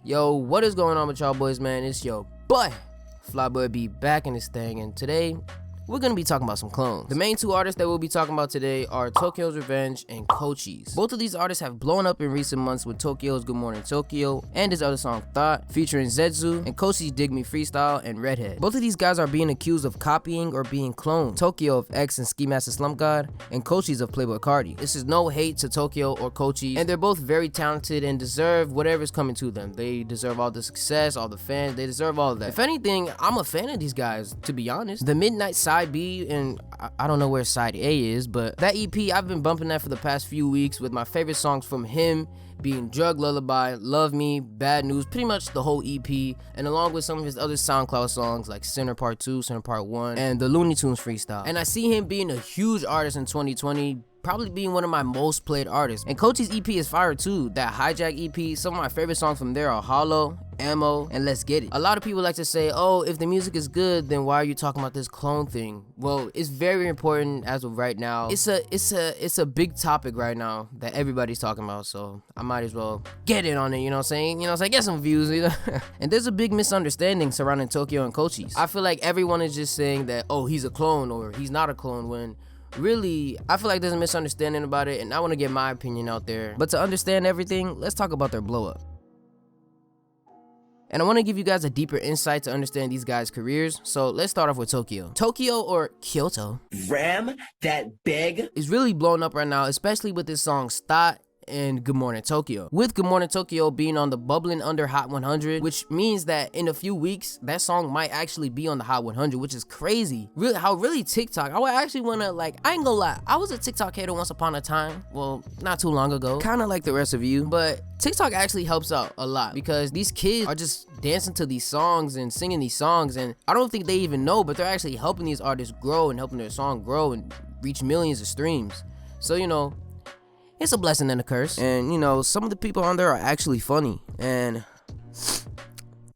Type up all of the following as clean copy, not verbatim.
Yo, what is going on with y'all boys, man? It's your boy, Flyboy B, back in this thing, and today we're gonna be talking about some clones. The main two artists that we'll be talking about today are Tokyo's Revenge and Cochise. Both of these artists have blown up in recent months with Tokyo's Good Morning Tokyo and his other song Thought, featuring Zetsu, and Cochise Dig Me Freestyle and Redhead. Both of these guys are being accused of copying or being cloned. Tokyo of X and Ski Master Slump God, and Cochise of Playboi Carti. This is no hate to Tokyo or Cochise, and they're both very talented and deserve whatever's coming to them. They deserve all the success, all the fans, they deserve all of that. If anything, I'm a fan of these guys, to be honest. The Midnight Side B, and I don't know where side A is, but that EP, I've been bumping that for the past few weeks, with my favorite songs from him being Drug Lullaby, Love Me, Bad News, pretty much the whole EP, and along with some of his other SoundCloud songs like Center Part 2, Center Part 1, and the Looney Tunes freestyle. And I see him being a huge artist in 2020, probably being one of my most played artists. And Cochise EP is fire too. That Hijack EP, some of my favorite songs from there are Hollow, Ammo, and Let's Get It. A lot of people like to say, oh, if the music is good, then why are you talking about this clone thing? Well, it's very important as of right now. It's a big topic right now that everybody's talking about, so I might as well get in on it, you know what I'm saying? Get some views, you know? And there's a big misunderstanding surrounding Tokyo and Cochise. I feel like everyone is just saying that, oh, he's a clone or he's not a clone, when really, I feel like there's a misunderstanding about it, and I want to get my opinion out there. But to understand everything, let's talk about their blow up. And I want to give you guys a deeper insight to understand these guys' careers. So let's start off with Tokyo. Tokyo, or Kyoto, Ram that big, is really blown up right now, especially with this song Thought and Good Morning Tokyo. With Good Morning Tokyo being on the bubbling under Hot 100, which means that in a few weeks that song might actually be on the Hot 100, which is crazy. Really TikTok, I would actually want to, I ain't gonna lie, I was a TikTok hater once upon a time, well, not too long ago, kind of like the rest of you, but TikTok actually helps out a lot because these kids are just dancing to these songs and singing these songs, and I don't think they even know, but they're actually helping these artists grow and helping their song grow and reach millions of streams. So, it's a blessing and a curse. And, some of the people on there are actually funny. And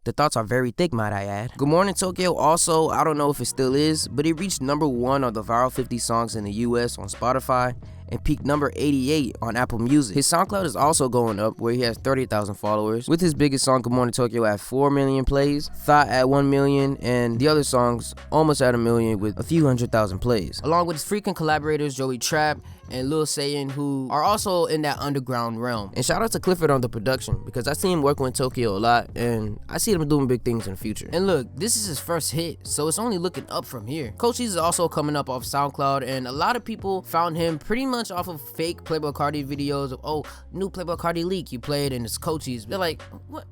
the thoughts are very thick, might I add. Good Morning Tokyo also, I don't know if it still is, but it reached #1 on the Viral 50 songs in the US on Spotify and peaked number 88 on Apple Music. His SoundCloud is also going up, where he has 30,000 followers, with his biggest song Good Morning Tokyo at 4 million plays, Thought at 1 million, and the other songs almost at 1 million with a few 100,000 plays. Along with his freaking collaborators Joey Trap and Lil Sayin, who are also in that underground realm. And shout out to Clifford on the production, because I see him working with Tokyo a lot, and I see him doing big things in the future. And look, this is his first hit, so it's only looking up from here. Cochise is also coming up off SoundCloud, and a lot of people found him pretty much off of fake Playboi Carti videos of, oh, new Playboi Carti leak, you play it and it's Cochise. They're like, what?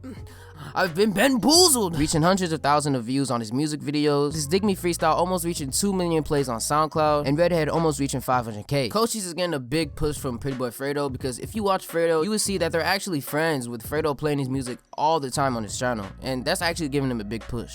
I've been bamboozled. Reaching hundreds of thousands of views on his music videos. His Dig Me freestyle almost reaching 2 million plays on SoundCloud, and Redhead almost reaching 500K. Cochise is getting a big push from Pretty Boy Fredo, because if you watch Fredo, you will see that they're actually friends, with Fredo playing his music all the time on his channel, and that's actually giving him a big push.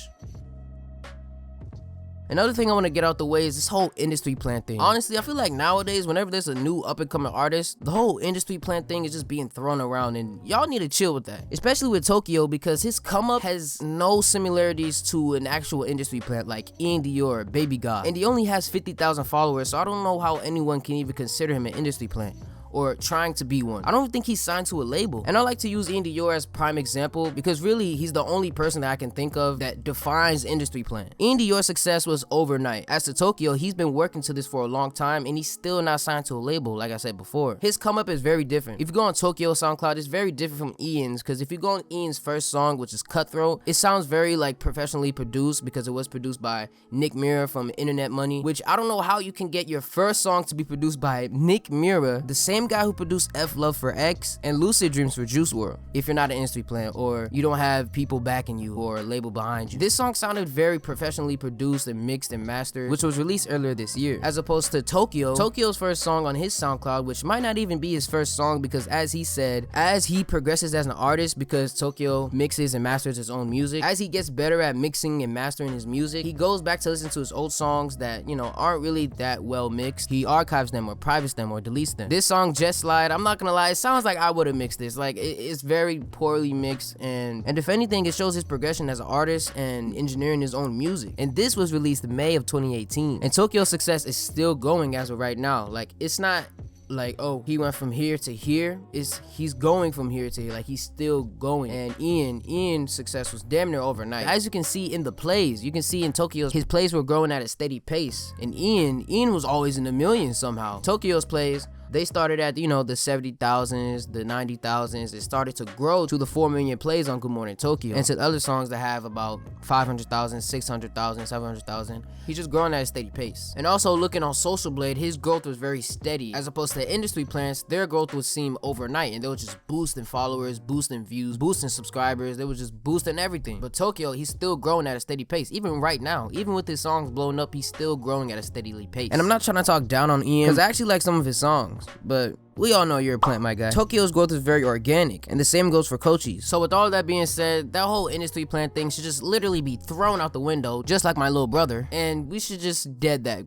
Another thing I want to get out the way is this whole industry plan thing. Honestly, I feel like nowadays, whenever there's a new up-and-coming artist, the whole industry plan thing is just being thrown around, and y'all need to chill with that. Especially with Tokyo, because his come-up has no similarities to an actual industry plant like Ian Dior, Baby God, and he only has 50,000 followers, so I don't know how anyone can even consider him an industry plant or trying to be one. I don't think he's signed to a label. And I like to use Ian Dior as prime example, because really he's the only person that I can think of that defines industry plan. Ian Dior's success was overnight. As to Tokyo, he's been working to this for a long time, and he's still not signed to a label, like I said before. His come up is very different. If you go on Tokyo SoundCloud, it's very different from Ian's, because if you go on Ian's first song, which is Cutthroat, it sounds very professionally produced, because it was produced by Nick Mira from Internet Money, which I don't know how you can get your first song to be produced by Nick Mira, the same guy who produced F Love for X and Lucid Dreams for Juice WRLD, if you're not an industry plant or you don't have people backing you or a label behind you. This song sounded very professionally produced and mixed and mastered, which was released earlier this year, as opposed to Tokyo's first song on his SoundCloud, which might not even be his first song, because as he said, as he progresses as an artist, because Tokyo mixes and masters his own music, as he gets better at mixing and mastering his music, he goes back to listen to his old songs that, aren't really that well mixed. He archives them or privates them or deletes them. This song, Jet Slide, I'm not gonna lie, it sounds like I would have mixed this. It's very poorly mixed, and if anything, it shows his progression as an artist and engineering his own music. And this was released in May of 2018, and Tokyo's success is still going as of right now. It's not like, oh, he went from here to here. He's going from here to here. Like, he's still going. And Ian's success was damn near overnight. As you can see in the plays, you can see in Tokyo's, his plays were growing at a steady pace. And Ian was always in the millions somehow. Tokyo's plays, they started at, you know, the 70,000s, the 90,000s. It started to grow to the 4 million plays on Good Morning Tokyo. And to other songs that have about 500,000, 600,000, 700,000. He's just growing at a steady pace. And also looking on Social Blade, his growth was very steady. As opposed to industry plants, their growth would seem overnight. And they were just boosting followers, boosting views, boosting subscribers. They were just boosting everything. But Tokyo, he's still growing at a steady pace. Even right now, even with his songs blowing up, he's still growing at a steady pace. And I'm not trying to talk down on Ian, because I actually like some of his songs. But we all know you're a plant, my guy. Tokyo's growth is very organic, and the same goes for Cochise. So with all that being said, that whole industry plant thing should just literally be thrown out the window, just like my little brother, and we should just dead that.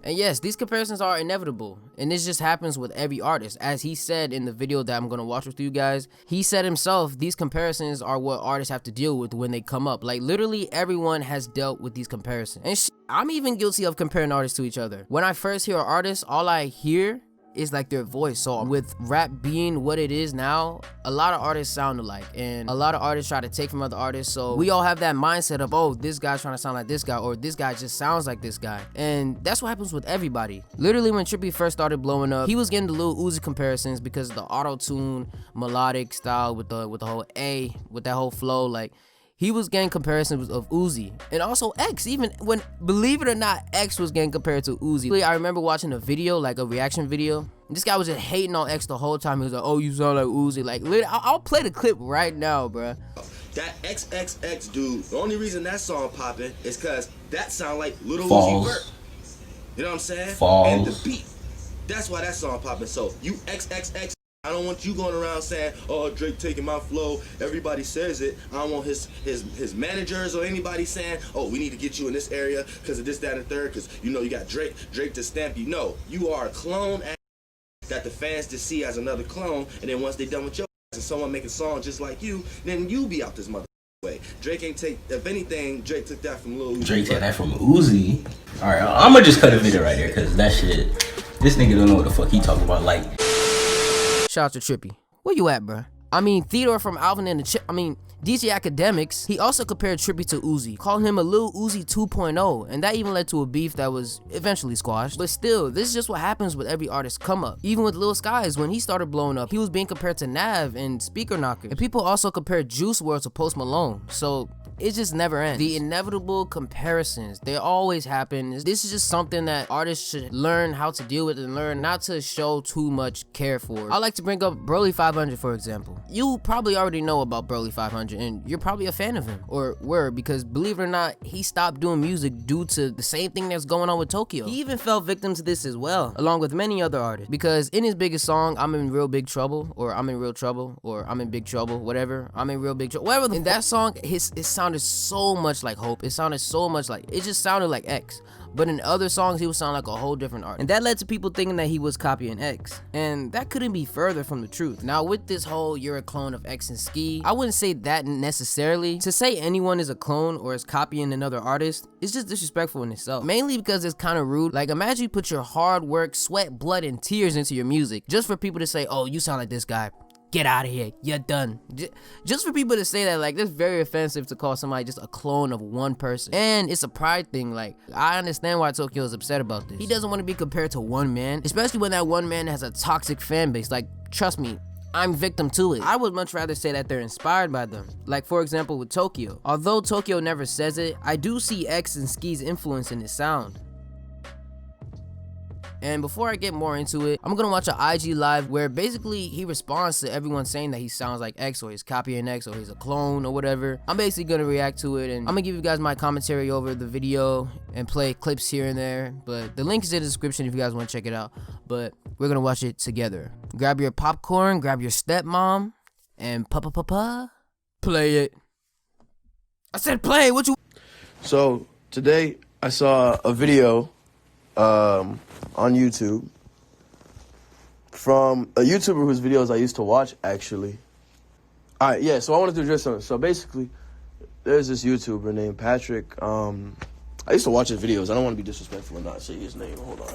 And yes, these comparisons are inevitable, and this just happens with every artist. As he said in the video that I'm gonna watch with you guys, he said himself, these comparisons are what artists have to deal with when they come up. Like, literally everyone has dealt with these comparisons. And I'm even guilty of comparing artists to each other. When I first hear an artist, all I hear is like their voice. So with rap being what it is now, a lot of artists sound alike, and a lot of artists try to take from other artists. So we all have that mindset of, oh, this guy's trying to sound like this guy, or this guy just sounds like this guy. And that's what happens with everybody. Literally, when Trippie first started blowing up, he was getting the Lil Uzi comparisons because of the auto-tune melodic style with the whole A, with that whole flow. Like, he was getting comparisons of Uzi, and also X. Even when, believe it or not, X was getting compared to Uzi. I remember watching a video, like a reaction video. This guy was just hating on X the whole time. He was like, oh, you sound like Uzi. Like, I'll play the clip right now, bruh. That XXX dude, the only reason that song popping is because that sound like Little Falls. Uzi Vert. You know what I'm saying? Falls. And the beat. That's why that song popping. So, you XXX. I don't want you going around saying, oh, Drake taking my flow. Everybody says it. I don't want his managers or anybody saying, oh, we need to get you in this area because of this, that, and third, because, you know, you got Drake to stamp you. No, you are a clone that the fans just see as another clone, and then once they done with your and someone make a song just like you, then you be out this mother way. Drake ain't take, if anything, Drake took that from Lil Uzi. Drake took that from Uzi. Alright, I'm gonna just cut a video right here, because that shit, this nigga don't know what the fuck he talking about. Like, shout out to Trippie. Where you at, bruh? I mean, Theodore from Alvin and the DJ Academics, he also compared Trippie to Uzi, calling him a Lil Uzi 2.0, and that even led to a beef that was eventually squashed. But still, this is just what happens with every artist come up. Even with Lil Skies, when he started blowing up, he was being compared to Nav and Speaker Knocker. And people also compared Juice WRLD to Post Malone. So it just never ends. The inevitable comparisons, they always happen. This is just something that artists should learn how to deal with and learn not to show too much care for. I like to bring up Broly 500, for example. You probably already know about Broly 500, and you're probably a fan of him, or were, because believe it or not, he stopped doing music due to the same thing that's going on with Tokyo. He even fell victim to this as well, along with many other artists, because in his biggest song, I'm in real big trouble, or I'm in real trouble, or I'm in big trouble, whatever, I'm in real big trouble, whatever. In that song, it sounded so much like Hope. It sounded so much like, it just sounded like X. But in other songs, he would sound like a whole different artist. And that led to people thinking that he was copying X. And that couldn't be further from the truth. Now, with this whole you're a clone of X and Ski, I wouldn't say that necessarily. To say anyone is a clone or is copying another artist is just disrespectful in itself. Mainly because it's kind of rude. Like, imagine you put your hard work, sweat, blood, and tears into your music just for people to say, oh, you sound like this guy. Get out of here, you're done. Just for people to say that, like, that's very offensive to call somebody just a clone of one person. And it's a pride thing. Like, I understand why Tokyo is upset about this. He doesn't want to be compared to one man, especially when that one man has a toxic fan base. Like, trust me, I'm victim to it. I would much rather say that they're inspired by them. Like, for example, with Tokyo. Although Tokyo never says it, I do see X and Ski's influence in his sound. And before I get more into it, I'm gonna watch an IG live where basically he responds to everyone saying that he sounds like X, or he's copying X, or he's a clone, or whatever. I'm basically gonna react to it, and I'm gonna give you guys my commentary over the video and play clips here and there. But the link is in the description if you guys want to check it out. But we're gonna watch it together. Grab your popcorn, grab your stepmom, and play it. I said play. What you? So today I saw a video on YouTube from a YouTuber whose videos I used to watch, actually. Alright, yeah, so I wanted to address something. So basically, there's this YouTuber named Patrick. I used to watch his videos. I don't want to be disrespectful and not say his name. Hold on.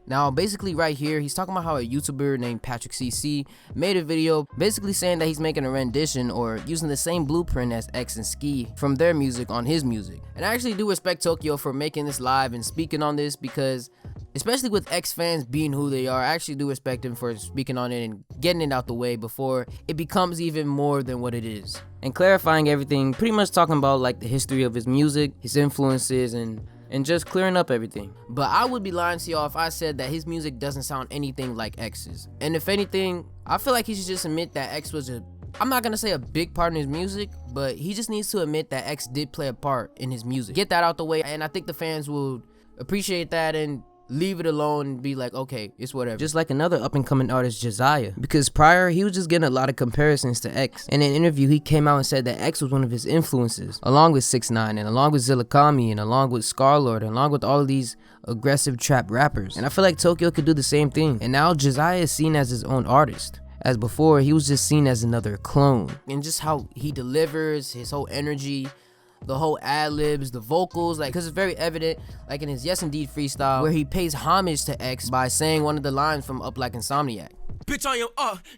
Now, basically right here, he's talking about how a YouTuber named Patrick CC made a video basically saying that he's making a rendition or using the same blueprint as X and Ski from their music on his music. And I actually do respect Tokyo for making this live and speaking on this, because especially with X fans being who they are, I actually do respect him for speaking on it and getting it out the way before it becomes even more than what it is. And clarifying everything, pretty much talking about like the history of his music, his influences, and just clearing up everything. But I would be lying to y'all if I said that his music doesn't sound anything like X's. And if anything, I feel like he should just admit that X was I'm not gonna say a big part in his music, but he just needs to admit that X did play a part in his music. Get that out the way, and I think the fans will appreciate that and leave it alone and be like, okay, it's whatever. Just like another up-and-coming artist, Josiah, because prior he was just getting a lot of comparisons to X. In an interview, he came out and said that X was one of his influences, along with 6ix9ine and along with Zillakami and along with Scarlord and along with all of these aggressive trap rappers. And I feel like Tokyo could do the same thing. And now Josiah is seen as his own artist. As before, he was just seen as another clone. And just how he delivers, his whole energy, the whole ad-libs, the vocals, like, because it's very evident, like in his Yes Indeed freestyle, where he pays homage to X by saying one of the lines from Up Like Insomniac. Bitch on your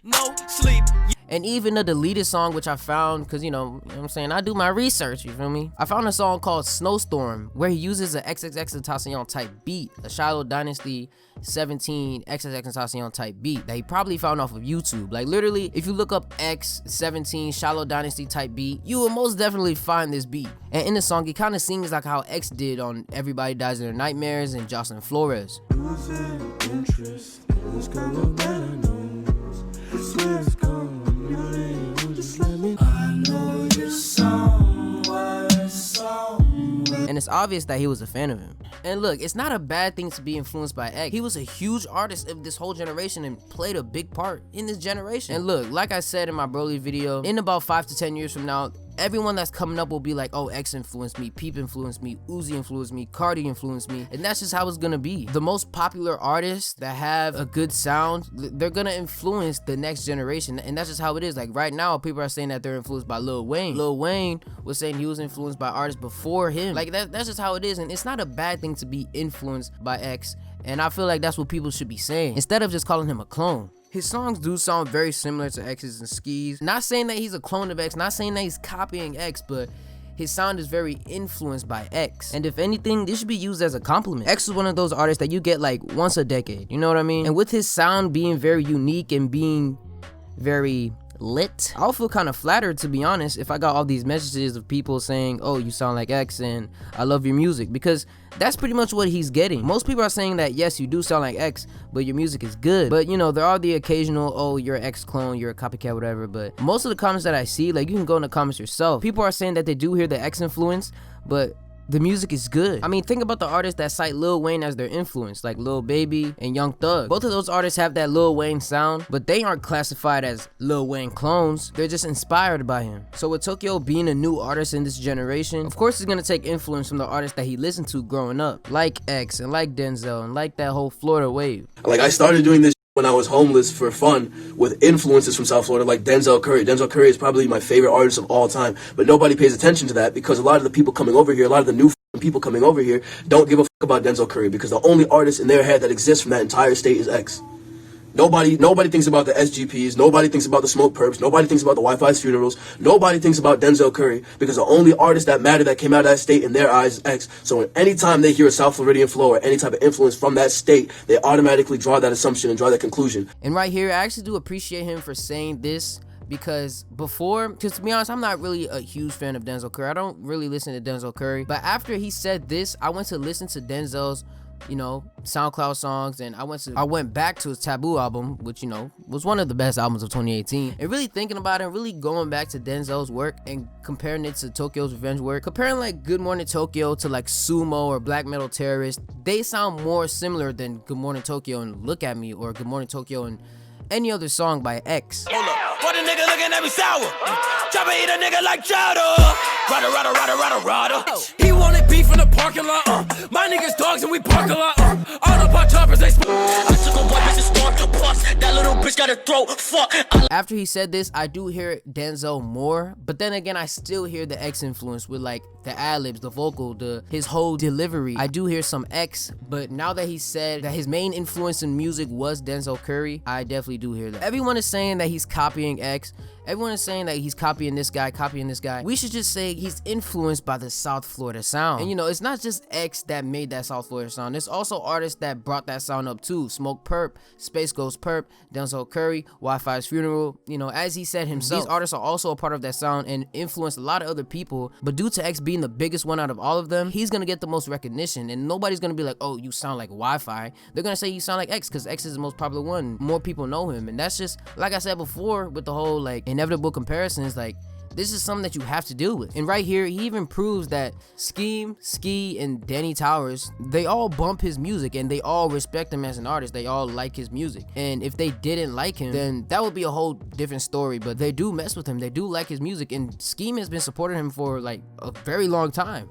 no sleep. And even the deleted song, which I found, because, you know what I'm saying, I do my research, you feel me? I found a song called Snowstorm, where he uses a XXXTentacion type beat, a Shiloh Dynasty 17 XXXTentacion type beat that he probably found off of YouTube. Like, literally, if you look up X17 Shiloh Dynasty type beat, you will most definitely find this beat. And in the song, he kind of sings like how X did on Everybody Dies in Their Nightmares and Jocelyn Flores. Losing interest in this girl that I know. Swear it's gone. I know you're somewhere. And it's obvious that he was a fan of him. And look, it's not a bad thing to be influenced by X. He was a huge artist of this whole generation and played a big part in this generation. And look, like I said in my Broly video, in about 5 to 10 years from now, everyone that's coming up will be like, oh, X influenced me, Peep influenced me, Uzi influenced me, Carti influenced me, and that's just how it's gonna be. The most popular artists that have a good sound, they're gonna influence the next generation, and that's just how it is. Like right now, people are saying that they're influenced by Lil Wayne. Lil Wayne was saying he was influenced by artists before him. Like that's just how it is, and it's not a bad thing to be influenced by X, and I feel like that's what people should be saying, instead of just calling him a clone. His songs do sound very similar to X's and Skis. Not saying that he's a clone of X, not saying that he's copying X, but his sound is very influenced by X. And if anything, this should be used as a compliment. X is one of those artists that you get like once a decade, you know what I mean? And with his sound being very unique and being very lit, I'll feel kind of flattered, to be honest, if I got all these messages of people saying, oh, you sound like X and I love your music, because that's pretty much what he's getting. Most people are saying that yes, you do sound like X, but your music is good. But you know, there are the occasional, oh, you're an X clone, you're a copycat, whatever. But most of the comments that I see, like, you can go in the comments yourself, people are saying that they do hear the X influence, but the music is good. I mean, think about the artists that cite Lil Wayne as their influence, like Lil Baby and Young Thug. Both of those artists have that Lil Wayne sound, but they aren't classified as Lil Wayne clones. They're just inspired by him. So with Tokyo being a new artist in this generation, of course he's gonna take influence from the artists that he listened to growing up, like X and like Denzel and like that whole Florida wave. Like, I started doing this when I was homeless for fun with influences from South Florida like Denzel Curry. Denzel Curry is probably my favorite artist of all time, but nobody pays attention to that because a lot of the people coming over here, a lot of the new people coming over here don't give a about Denzel Curry, because the only artist in their head that exists from that entire state is X. Nobody thinks about the SGPs, nobody thinks about the Smoke Perps, nobody thinks about the Wi-Fi's funerals, nobody thinks about Denzel Curry, because the only artist that mattered that came out of that state in their eyes is X. So anytime they hear a South Floridian flow or any type of influence from that state, they automatically draw that assumption and draw that conclusion. And right here, I actually do appreciate him for saying this, because to be honest, I'm not really a huge fan of Denzel Curry. I don't really listen to Denzel Curry, but after he said this, I went to listen to Denzel's, you know, SoundCloud songs, and I went back to his Taboo album, which, you know, was one of the best albums of 2018, and really thinking about it and really going back to Denzel's work and comparing it to Tokyo's Revenge work, comparing like Good Morning Tokyo to like Sumo or Black Metal Terrorist, they sound more similar than Good Morning Tokyo and Look At Me, or Good Morning Tokyo and any other song by X. Hold up, what a nigga looking at me sour. Try to eat a nigga like chowder. He wanted beef in the parking lot. My niggas dogs and we park a lot. All the pot choppers they. I took a white bitch and start to bust. That little bitch got a throat. Fuck. After he said this, I do hear Denzel more, but then again, I still hear the X influence with like the ad-libs, the vocal, his whole delivery. I do hear some X, but now that he said that his main influence in music was Denzel Curry, I definitely do hear that. Everyone is saying that he's copying X. Everyone is saying that he's copying this guy, copying this guy. We should just say he's influenced by the South Florida sound. And you know, it's not just X that made that South Florida sound. There's also artists that brought that sound up too. Smoke Perp, Space Ghost Perp, Denzel Curry, Wi-Fi's Funeral. You know, as he said himself, these artists are also a part of that sound and influenced a lot of other people. But due to X being the biggest one out of all of them, he's gonna get the most recognition. And nobody's gonna be like, oh, you sound like Wi-Fi. They're gonna say you sound like X because X is the most popular one. More people know him. And that's just, like I said before, with the whole like inevitable comparisons, like this is something that you have to deal with. And right here, he even proves that Scheme, Ski, and Danny Towers, they all bump his music and they all respect him as an artist. They all like his music. And if they didn't like him, then that would be a whole different story. But they do mess with him. They do like his music. And Scheme has been supporting him for like a very long time.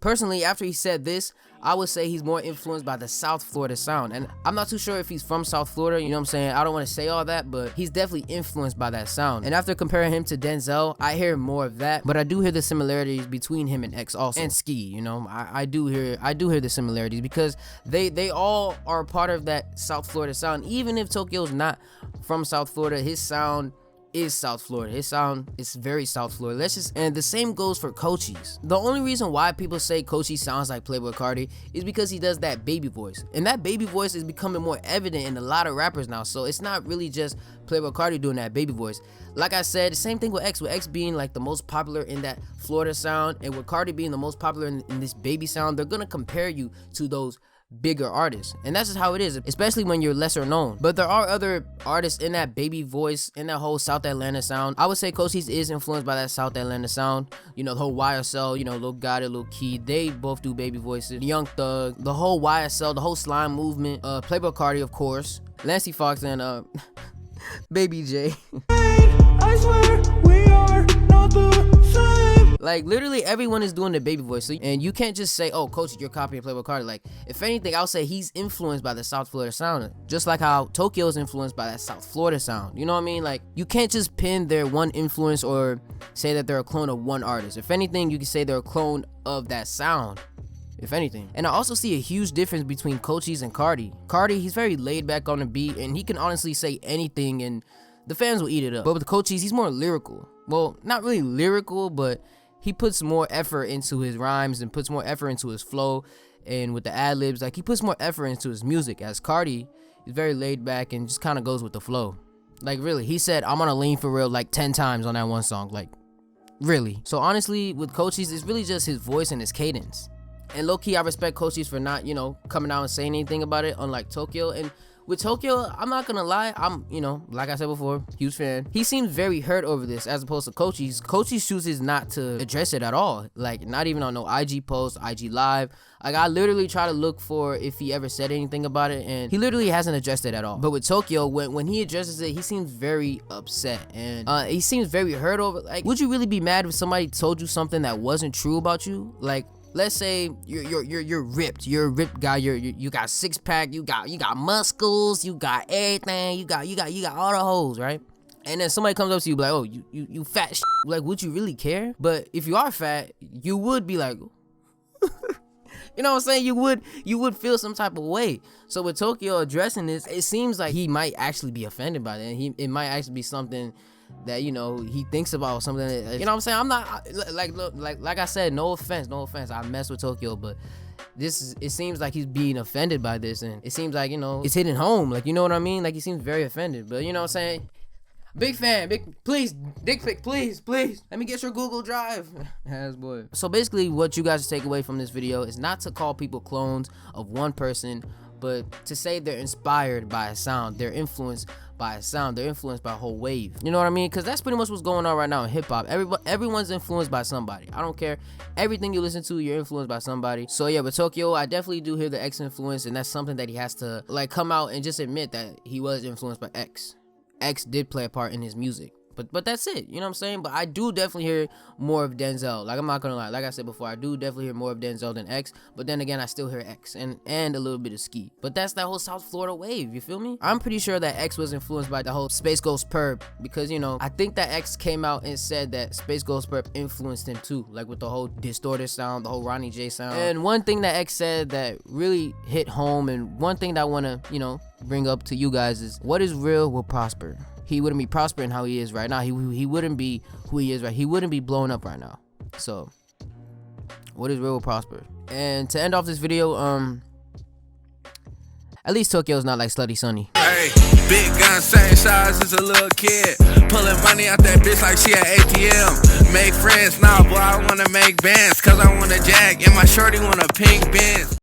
Personally, after he said this, I would say he's more influenced by the South Florida sound. And I'm not too sure if he's from South Florida, you know what I'm saying? I don't want to say all that, but he's definitely influenced by that sound. And after comparing him to Denzel, I hear more of that, but I do hear the similarities between him and X also. And Ski, you know, I do hear the similarities because they all are part of that South Florida sound. Even if Tokyo's not from South Florida, his sound is South Florida. His sound is very South Florida. And the same goes for Cochise. The only reason why people say Cochise sounds like Playboi Carti is because he does that baby voice. And that baby voice is becoming more evident in a lot of rappers now. So it's not really just Playboi Carti doing that baby voice. Like I said, the same thing with X being like the most popular in that Florida sound, and with Carti being the most popular in this baby sound, they're gonna compare you to those bigger artists, and that's just how it is, especially when you're lesser known. But there are other artists in that baby voice, in that whole South Atlanta sound. I would say Cochise is influenced by that South Atlanta sound. You know, the whole YSL, you know, Lil Gotti, Lil Key, they both do baby voices. Young Thug, the whole YSL, the whole slime movement, Playboi Carti, of course, Lancey Fox, and Baby J. I swear we are not the same. Like literally everyone is doing the baby voice, so, and you can't just say, oh, Coach, you're copying Playboi Carti. Like, if anything, I'll say he's influenced by the South Florida sound, just like how Tokyo is influenced by that South Florida sound. You know what I mean? Like, you can't just pin their one influence or say that they're a clone of one artist. If anything, you can say they're a clone of that sound, if anything. And I also see a huge difference between Cochise and Carti. Carti, he's very laid back on the beat, and he can honestly say anything, and the fans will eat it up. But with Cochise, he's more lyrical. Well, not really lyrical, but he puts more effort into his rhymes and puts more effort into his flow, and with the ad-libs, like he puts more effort into his music. As Carti is very laid back and just kind of goes with the flow. Like really, he said, I'm gonna lean for real like 10 times on that one song, like really. So honestly, with Cochise, it's really just his voice and his cadence. And low-key, I respect Cochise for not, you know, coming out and saying anything about it, unlike Tokyo. And with Tokyo, I'm not gonna lie, I'm, you know, like I said before, huge fan. He seems very hurt over this as opposed to Cochise. Cochise chooses not to address it at all. Like, not even on no IG post, IG live. Like, I literally try to look for if he ever said anything about it, and he literally hasn't addressed it at all. But with Tokyo, when he addresses it, he seems very upset, and he seems very hurt over, like, would you really be mad if somebody told you something that wasn't true about you? Like, let's say you're ripped. You're a ripped guy. You got six pack. You got muscles. You got everything. You got all the hoes, right? And then somebody comes up to you like, oh, you fat shit. Like, would you really care? But if you are fat, you would be like, you know what I'm saying? You would feel some type of way. So with Tokyo addressing this, it seems like he might actually be offended by that. It might actually be something that, you know, he thinks about, something that, you know what I'm saying? I'm not like I said, no offense, I mess with Tokyo, but it seems like he's being offended by this, and it seems like, you know, it's hitting home, like, you know what I mean? Like, he seems very offended, but you know what I'm saying? Big fan, please, dick pic, please, let me get your Google Drive. Ass boy. So basically, what you guys take away from this video is not to call people clones of one person, but to say they're inspired by a sound, they're influenced by a sound. They're influenced by a whole wave. You know what I mean? Because that's pretty much what's going on right now in hip-hop. Everyone's influenced by somebody. I don't care. Everything you listen to, you're influenced by somebody. So yeah, with Tokyo, I definitely do hear the X influence, and that's something that he has to like come out and just admit that he was influenced by X. X did play a part in his music. But that's it, you know what I'm saying? But I do definitely hear more of Denzel. Like, I'm not gonna lie, like I said before, I do definitely hear more of Denzel than X. But then again, I still hear X and a little bit of Ski. But that's that whole South Florida wave, you feel me? I'm pretty sure that X was influenced by the whole Space Ghost Perp, because, you know, I think that X came out and said that Space Ghost Perp influenced him too, like with the whole distorted sound, the whole Ronnie J sound. And one thing that X said that really hit home, and one thing that I want to, you know, bring up to you guys is, what is real will prosper. He wouldn't be prospering how he is right now. He wouldn't be who he is right. He wouldn't be blowing up right now. So, what is real will prosper. And to end off this video, at least Tokyo's not like Slutty Sonny. Hey, big gun, same size as a little kid. Pulling money out that bitch like she at ATM. Make friends, nah, boy, I wanna make bands. Cause I want a Jag, and my shorty want a pink Benz.